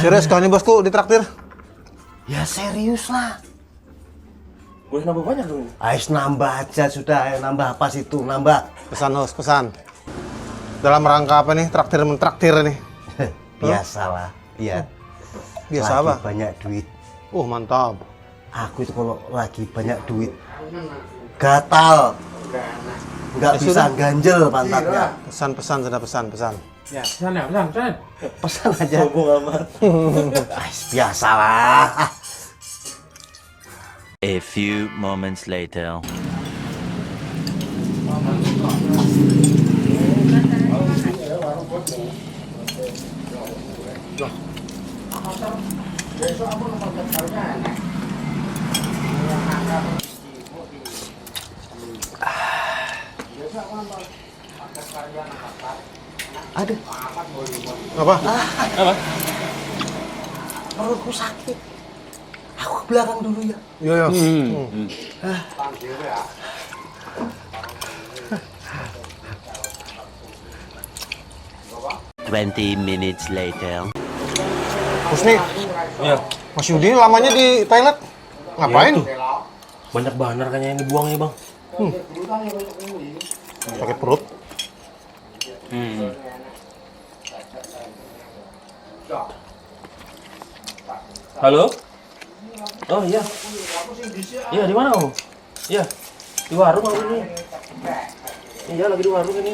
Serius kau nih bosku ditraktir? Ya serius lah. Boleh nambah banyak dong. Ais nambah aja sudah, nambah apa situ, nambah. Pesan host, pesan. Dalam rangka apa nih? Traktir mentraktir nih. Biasalah, iya. Biasa Lagi apa? banyak duit. Mantap. Aku itu kalau lagi banyak duit, gatal. Nggak Ya bisa sudah. ganjel pantatnya. Pesan sudah pesan. Ya, pesan ya, pesan. Pesan aja. Sombong amat. Ais, biasalah. A few moments later. Aduh, Apa? perutku sakit. Aku ke belakang dulu ya. Yo. 20 minutes later. Husni, Iya. Mas Yudi lamanya di toilet. Ngapain? Banyak banar kayaknya yang dibuangnya, Bang. Sakit perut. Halo? Oh iya. Iya, di mana kamu? Iya. Di warung aku ini. Iya, lagi di warung ini.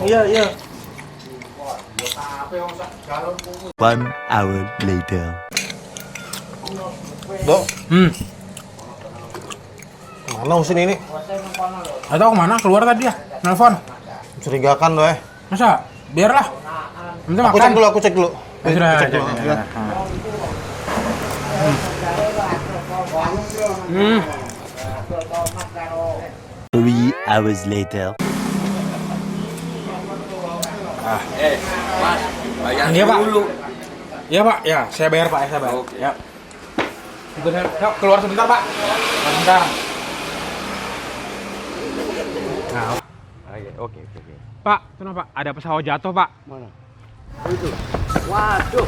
Iya. 1 hour later. Dok. Kemana Husni ini? Atau kemana? Keluar tadi ya? Nelfon. Mencurigakan doh. Masa? Biarlah. Nanti Aku makan. cek dulu. Sudah, Cek dulu. sudah, Ya. sudah. 3 hours later. Iya Pak. Iya Pak. Ya, saya bayar Pak. Saya bayar. Ya. Sebentar. Yuk, keluar sebentar Pak. Sebentar. Nah. Oke. Pak, kenapa Pak? Ada pesawat jatuh Pak. Waduh.